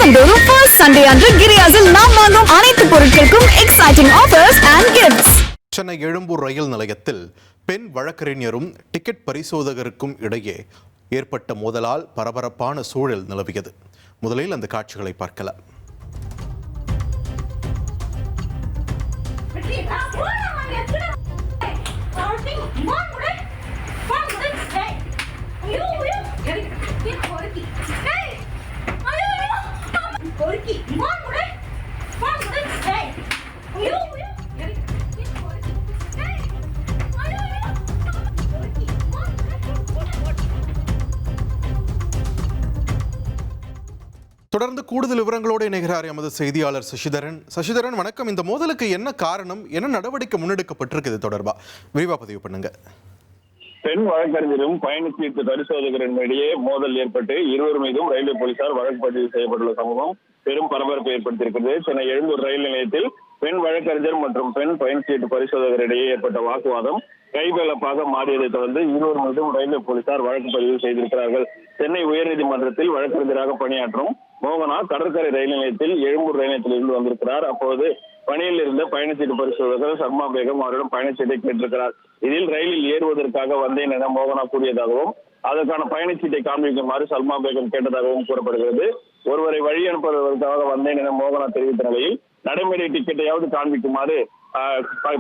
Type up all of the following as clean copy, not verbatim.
மாதந்தோறும் first Sunday அன்று கிரியாஸில் நாம் வாங்கும் அனைத்து பொருட்களுக்கும் exciting offers and gifts. Chennai Egmore ரயில் நிலையத்தில் பெண் வழக்கறிஞரும் டிக்கெட் பரிசோதகருக்கும் இடையே ஏற்பட்ட மோதலால் பரபரப்பான சூழல் நிலவியது. முதலில் அந்த காட்சிகளை பார்க்கலாம். தொடர்ந்து கூடுதல் விவரங்களோடு இணைகிறார் எமது செய்தியாளர் சசிதரன். வணக்கம். இந்த மோதலுக்கு என்ன காரணம், என்ன நடவடிக்கை முன்னெடுக்கப்பட்டிருக்கு தொடர்பா விரிவா பதிவு பண்ணுங்க. பெண் வழக்கறிஞரும் பயணச்சீட்டு பரிசோதகரின் இடையே மோதல் ஏற்பட்டு இருவர் மீதும் ரயில்வே போலீசார் வழக்கு பதிவு செய்யப்பட்டுள்ள சம்பவம் பெரும் பரபரப்பை ஏற்படுத்தியிருக்கிறது. சென்னை எழும்பூர் ரயில் நிலையத்தில் பெண் வழக்கறிஞர் மற்றும் பெண் பயணச்சீட்டு பரிசோதகர் இடையே ஏற்பட்ட வாக்குவாதம் கைகலப்பாக மாறியதை தொடர்ந்து இருவர் மீதும் ரயில்வே போலீசார் வழக்கு பதிவு செய்திருக்கிறார்கள். சென்னை உயர்நீதிமன்றத்தில் வழக்கறிஞராக பணியாற்றும் மோகனா கடற்கரை ரயில் நிலையத்தில் எழும்பூர் ரயில் நிலையத்தில் இருந்து வந்திருக்கிறார். அப்போது பணியில் இருந்த பயணச்சீட்டு பரிசோதகர் சர்மா பேகம் அவரிடம் பயணச்சீட்டை கேட்டிருக்கிறார். இதில் ரயிலில் ஏறுவதற்காக வந்தேன் என மோகனா கூறியதாகவும் அதற்கான பயணச்சீட்டை காண்பிக்குமாறு சல்மா பேகம் கேட்டதாகவும் கூறப்படுகிறது. ஒருவரை வழி அனுப்புவதற்காக வந்தேன் என மோகனா தெரிவித்த நிலையில் நடைமுறை டிக்கெட்டையாவது காண்பிக்குமாறு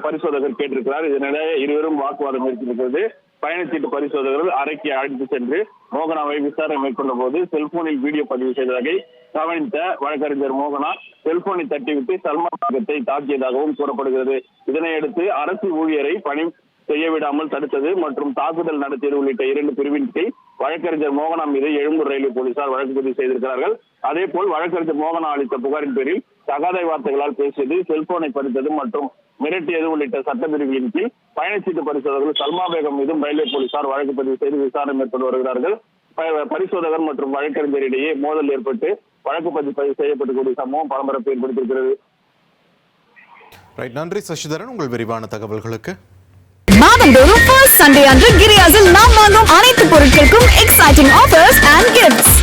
பரிசோதகர் கேட்டிருக்கிறார். இதனிடையே இருவரும் வாக்குவாதம் இருக்கிறது. பயணச்சீட்டு பரிசோதகர்கள் அறைக்கு அழைத்து சென்று மோகனாவை விசாரணை மேற்கொண்ட போது செல்போனில் வீடியோ பதிவு செய்ததாக கவனித்த வழக்கறிஞர் மோகனா செல்போனை தட்டிவிட்டு சல்மா பேகத்தை தாக்கியதாகவும் கூறப்படுகிறது. இதனையடுத்து அரசு ஊழியரை பணி செய்ய விடாமல் தடுத்தது மற்றும் தாக்குதல் நடத்தியது உள்ளிட்ட 2 பிரிவின் கீழ் வழக்கறிஞர் மோகனா மீது எழும்பூர் ரயில்வே போலீசார் வழக்கு பதிவு செய்திருக்கிறார்கள். அதே போல் வழக்கறிஞர் மோகனா அளித்த புகாரின் பேரில் தகாத வார்த்தைகளால் பேசியது, செல்போனை பறித்தது மற்றும் மிரட்டியது உள்ளிட்ட சட்டப்பிரிவுகளின் கீழ் பயணச்சீட்டு பரிசோதகர்கள் சல்மா பேகம் மீதும் ரயில்வே போலீசார் வழக்கு பதிவு செய்து விசாரணை மேற்கொண்டு வருகிறார்கள். பரிசோதகர் மற்றும் வழக்கறிஞர் இடையே மோதல் ஏற்பட்டு வழக்கு பதிவு செய்யப்படக்கூடிய சம்பவம் பரபரப்பை ஏற்படுத்தியிருக்கிறது. நன்றி சசிதரன், உங்கள் விரிவான தகவல்களுக்கு. மாதந்தோறும் ஃபர்ஸ்ட் சண்டே அன்று கிரியாஸில் நாம் வாங்கும் அனைத்து பொருட்களுக்கும் எக்ஸைட்டிங் ஆஃபர்ஸ் அண்ட் கிஃப்ட்ஸ்.